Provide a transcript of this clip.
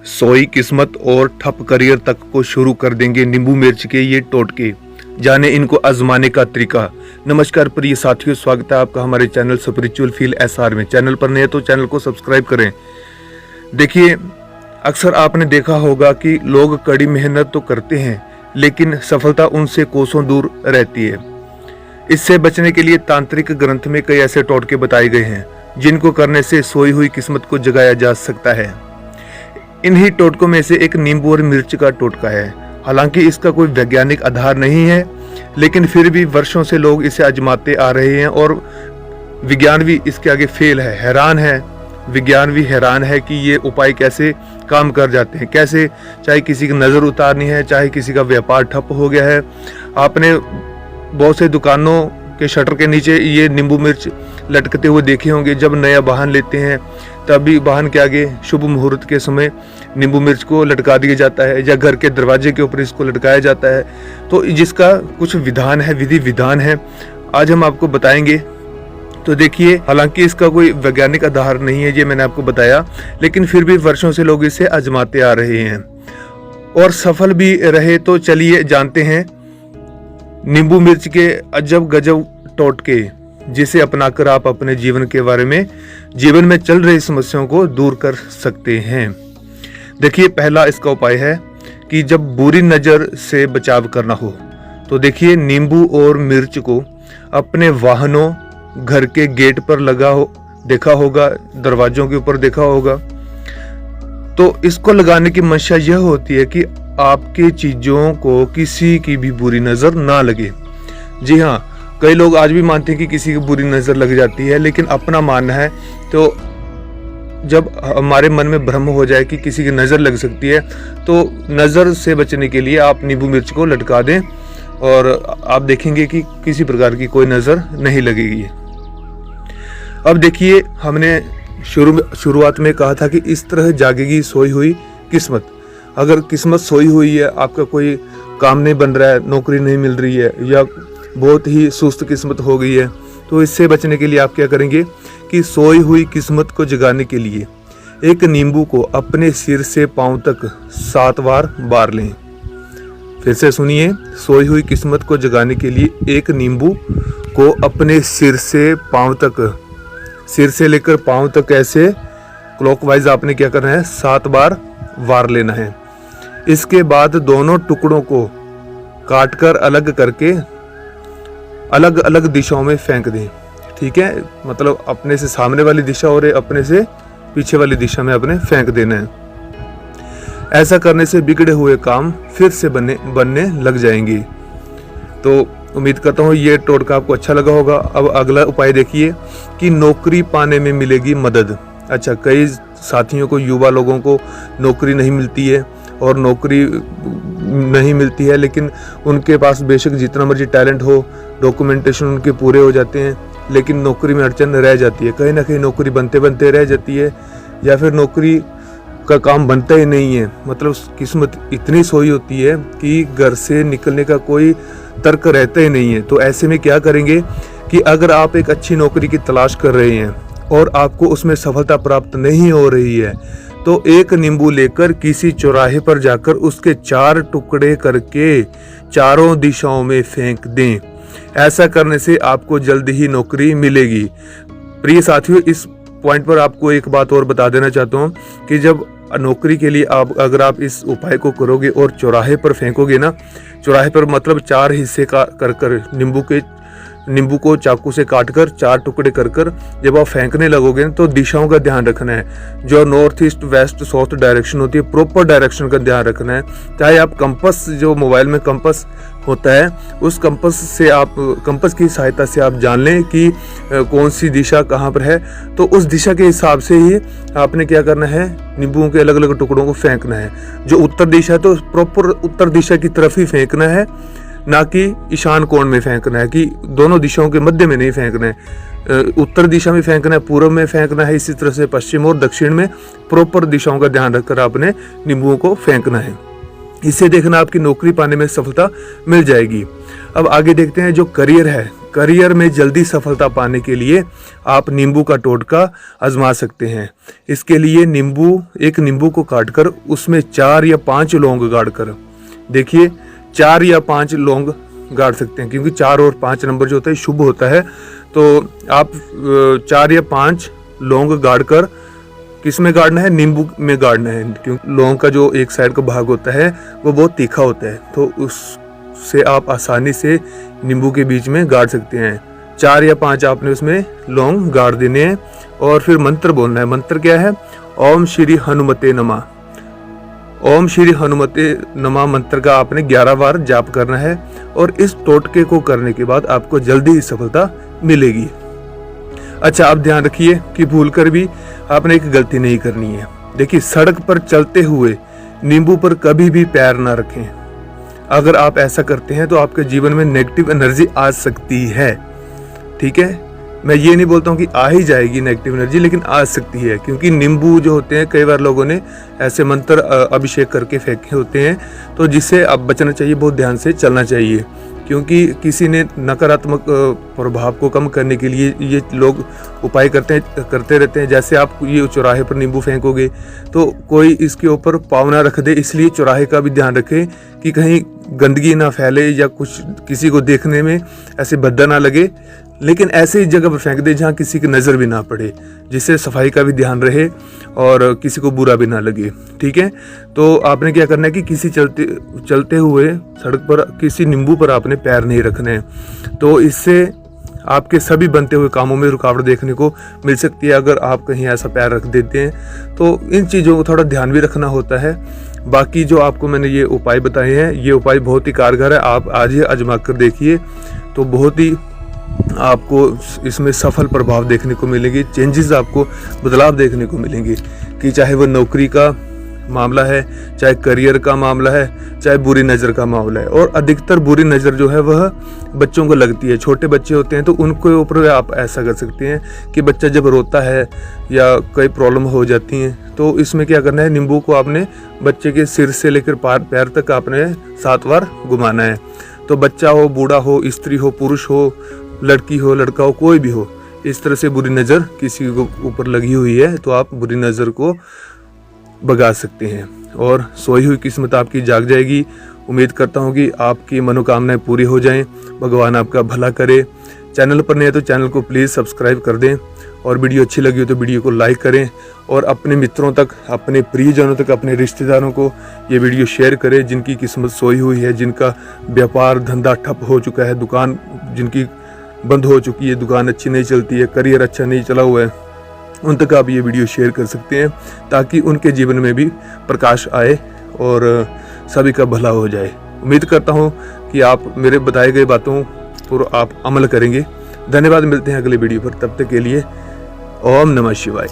सोई किस्मत और ठप करियर तक को शुरू कर देंगे नींबू मिर्च के ये टोटके। जाने इनको आजमाने का तरीका। नमस्कार प्रिय साथियों, स्वागत है आपका हमारे चैनल स्पिरिचुअल फील एसआर में। चैनल पर नए तो चैनल को सब्सक्राइब करें। देखिए, अक्सर आपने देखा होगा कि लोग कड़ी मेहनत तो करते हैं लेकिन सफलता उनसे कोसों दूर रहती है। इससे बचने के लिए तांत्रिक ग्रंथ में कई ऐसे टोटके बताए गए हैं जिनको करने से सोई हुई किस्मत को जगाया जा सकता है। इन्हीं टोटकों में से एक नींबू और मिर्च का टोटका है। हालांकि इसका कोई वैज्ञानिक आधार नहीं है, लेकिन फिर भी वर्षों से लोग इसे आजमाते आ रहे हैं और विज्ञान भी इसके आगे फेल है, हैरान है। विज्ञान भी हैरान है कि ये उपाय कैसे काम कर जाते हैं। कैसे, चाहे किसी की नज़र उतारनी है, चाहे किसी का व्यापार ठप हो गया है। आपने बहुत से दुकानों के शटर के नीचे ये नींबू मिर्च लटकते हुए देखे होंगे। जब नया वाहन लेते हैं तभी वाहन के आगे शुभ मुहूर्त के समय नींबू मिर्च को लटका दिया जाता है, या घर के दरवाजे के ऊपर इसको लटकाया जाता है। तो जिसका कुछ विधान है, विधि विधान है, आज हम आपको बताएंगे। तो देखिए, हालांकि इसका कोई वैज्ञानिक आधार नहीं है, ये मैंने आपको बताया, लेकिन फिर भी वर्षों से लोग इसे आजमाते आ रहे हैं और सफल भी रहे। तो चलिए जानते हैं नींबू मिर्च के अजब गजब टोटके, जिसे अपनाकर आप अपने जीवन के बारे में, जीवन में चल रही समस्याओं को दूर कर सकते हैं। देखिए, पहला इसका उपाय है कि जब बुरी नज़र से बचाव करना हो तो देखिए, नींबू और मिर्च को अपने वाहनों, घर के गेट पर लगा हो, देखा होगा, दरवाजों के ऊपर देखा होगा। तो इसको लगाने की मंशा यह होती है कि आपकी चीज़ों को किसी की भी बुरी नज़र ना लगे। जी हाँ, कई लोग आज भी मानते हैं कि किसी की बुरी नज़र लग जाती है, लेकिन अपना मानना है। तो जब हमारे मन में भ्रम हो जाए कि किसी की नज़र लग सकती है, तो नज़र से बचने के लिए आप नींबू मिर्च को लटका दें और आप देखेंगे कि किसी प्रकार की कोई नज़र नहीं लगेगी। अब देखिए, हमने शुरुआत में कहा था कि इस तरह जागेगी सोई हुई किस्मत। अगर किस्मत सोई हुई है, आपका कोई काम नहीं बन रहा है, नौकरी नहीं मिल रही है, या बहुत ही सुस्त किस्मत हो गई है, तो इससे बचने के लिए आप क्या करेंगे कि सोई हुई किस्मत को जगाने के लिए एक नींबू को अपने सिर से पांव तक 7 बार बार लें। फिर से सुनिए, सोई हुई किस्मत को जगाने के लिए एक नींबू को अपने सिर से पांव तक, सिर से लेकर पांव तक ऐसे क्लॉकवाइज आपने क्या करना है, 7 बार वार लेना है। इसके बाद दोनों टुकड़ों को काटकर अलग करके अलग अलग दिशाओं में फेंक दें। ठीक है, मतलब अपने से सामने वाली दिशा और अपने से पीछे वाली दिशा में अपने फेंक देना है। ऐसा करने से बिगड़े हुए काम फिर से बनने लग जाएंगे। तो उम्मीद करता हूँ ये टोटका आपको अच्छा लगा होगा। अब अगला उपाय देखिए कि नौकरी पाने में मिलेगी मदद। अच्छा, कई साथियों को, युवा लोगों को नौकरी नहीं मिलती है, और नौकरी नहीं मिलती है लेकिन उनके पास बेशक जितना मर्जी टैलेंट हो, डॉक्यूमेंटेशन उनके पूरे हो जाते हैं, लेकिन नौकरी में अड़चन रह जाती है। कहीं ना कहीं नौकरी बनते बनते रह जाती है, या फिर नौकरी का काम बनता ही नहीं है। मतलब किस्मत इतनी सोई होती है कि घर से निकलने का कोई तर्क रहता ही नहीं है। तो ऐसे में क्या करेंगे कि अगर आप एक अच्छी नौकरी की तलाश कर रहे हैं और आपको उसमें सफलता प्राप्त नहीं हो रही है, तो एक नींबू लेकर किसी चौराहे पर जाकर उसके 4 टुकड़े करके चारों दिशाओं में फेंक दें। ऐसा करने से आपको जल्द ही नौकरी मिलेगी। प्रिय साथियों, इस पॉइंट पर आपको एक बात और बता देना चाहता हूँ कि जब नौकरी के लिए अगर आप इस उपाय को करोगे और चौराहे पर फेंकोगे ना, चौराहे पर मतलब 4 हिस्से का कर नींबू को चाकू से काटकर 4 टुकड़े कर जब आप फेंकने लगोगे तो दिशाओं का ध्यान रखना है। जो north east, west, south direction होती है, प्रॉपर डायरेक्शन का ध्यान रखना है। चाहे आप कंपास, जो मोबाइल में कंपास होता है, उस कंपास की सहायता से आप जान लें कि कौन सी दिशा कहाँ पर है। तो उस दिशा के हिसाब से ही आपने क्या करना है, नींबुओं के अलग अलग टुकड़ों को फेंकना है। जो उत्तर दिशा है तो प्रॉपर उत्तर दिशा की तरफ ही फेंकना है, ना कि ईशान कोण में फेंकना है, कि दोनों दिशाओं के मध्य में नहीं फेंकना है। उत्तर दिशा में फेंकना है, पूर्व में फेंकना है, इसी तरह से पश्चिम और दक्षिण में प्रॉपर दिशाओं का ध्यान रखकर आपने नींबुओं को फेंकना है। इससे देखना आपकी नौकरी पाने में सफलता मिल जाएगी। अब आगे देखते हैं जो करियर है। करियर में जल्दी सफलता पाने के लिए आप नींबू का टोटका आजमा सकते हैं। इसके लिए एक नींबू को काटकर उसमें 4 या 5 लौंग गाड़कर, देखिए 4 या 5 लौंग गाड़ सकते हैं, क्योंकि 4 और 5 नंबर जो होता है शुभ होता है। तो आप 4 या 5 लौंग गाड़कर किस में गाड़ना है? नींबू में गाड़ना है, क्योंकि लौंग का जो एक साइड का भाग होता है वो बहुत तीखा होता है, तो उससे आप आसानी से नींबू के बीच में गाड़ सकते हैं। 4 या 5 आपने उसमें लौंग गाड़ देने हैं और फिर मंत्र बोलना है। मंत्र क्या है? ओम श्री हनुमते नमः। ओम श्री हनुमते नमः मंत्र का आपने 11 बार जाप करना है और इस टोटके को करने के बाद आपको जल्दी ही सफलता मिलेगी। अच्छा, आप ध्यान रखिए कि भूलकर भी आपने एक गलती नहीं करनी है। देखिए, सड़क पर चलते हुए नींबू पर कभी भी पैर ना रखें। अगर आप ऐसा करते हैं तो आपके जीवन में नेगेटिव एनर्जी आ सकती है। ठीक है, मैं ये नहीं बोलता हूँ कि आ ही जाएगी नेगेटिव एनर्जी, लेकिन आ सकती है, क्योंकि नींबू जो होते हैं कई बार लोगों ने ऐसे मंत्र अभिषेक करके फेंके होते हैं, तो जिससे अब बचना चाहिए, बहुत ध्यान से चलना चाहिए, क्योंकि किसी ने नकारात्मक प्रभाव को कम करने के लिए ये लोग उपाय करते रहते हैं। जैसे आप ये चौराहे पर नींबू फेंकोगे तो कोई इसके ऊपर पाँव ना रख दे, इसलिए चौराहे का भी ध्यान रखें कि कहीं गंदगी ना फैले या कुछ किसी को देखने में ऐसे भद्दा ना लगे। लेकिन ऐसे ही जगह पर फेंक दे जहाँ किसी की नज़र भी ना पड़े, जिससे सफाई का भी ध्यान रहे और किसी को बुरा भी ना लगे। ठीक है, तो आपने क्या करना है कि किसी चलते हुए सड़क पर किसी नींबू पर आपने पैर नहीं रखने हैं, तो इससे आपके सभी बनते हुए कामों में रुकावट देखने को मिल सकती है। अगर आप कहीं ऐसा पैर रख देते हैं तो इन चीज़ों को थोड़ा ध्यान भी रखना होता है। बाकी जो आपको मैंने ये उपाय बताए हैं, ये उपाय बहुत ही कारगर है। आप आज ही आजमा कर देखिए तो बहुत ही आपको इसमें सफल प्रभाव देखने को मिलेंगे, चेंजेस आपको बदलाव देखने को मिलेंगे, कि चाहे वो नौकरी का मामला है, चाहे करियर का मामला है, चाहे बुरी नज़र का मामला है। और अधिकतर बुरी नज़र जो है वह बच्चों को लगती है। छोटे बच्चे होते हैं तो उनके ऊपर आप ऐसा कर सकते हैं कि बच्चा जब रोता है या कोई प्रॉब्लम हो जाती है तो इसमें क्या करना है, नींबू को आपने बच्चे के सिर से लेकर पैर तक आपने 7 बार घुमाना है। तो बच्चा हो, बूढ़ा हो, स्त्री हो, पुरुष हो, लड़की हो, लड़का हो, कोई भी हो, इस तरह से बुरी नज़र किसी के ऊपर लगी हुई है तो आप बुरी नज़र को भगा सकते हैं और सोई हुई किस्मत आपकी जाग जाएगी। उम्मीद करता हूँ कि आपकी मनोकामनाएं पूरी हो जाएं, भगवान आपका भला करे। चैनल पर नहीं है तो चैनल को प्लीज़ सब्सक्राइब कर दें और वीडियो अच्छी लगी हो तो वीडियो को लाइक करें और अपने मित्रों तक, अपने प्रियजनों तक, अपने रिश्तेदारों को ये वीडियो शेयर करें जिनकी किस्मत सोई हुई है, जिनका व्यापार धंधा ठप हो चुका है, दुकान जिनकी बंद हो चुकी है, दुकान अच्छी नहीं चलती है, करियर अच्छा नहीं चला हुआ है, उन तक आप ये वीडियो शेयर कर सकते हैं ताकि उनके जीवन में भी प्रकाश आए और सभी का भला हो जाए। उम्मीद करता हूँ कि आप मेरे बताए गए बातों पर आप अमल करेंगे। धन्यवाद, मिलते हैं अगले वीडियो पर, तब तक के लिए ओम नमः शिवाय।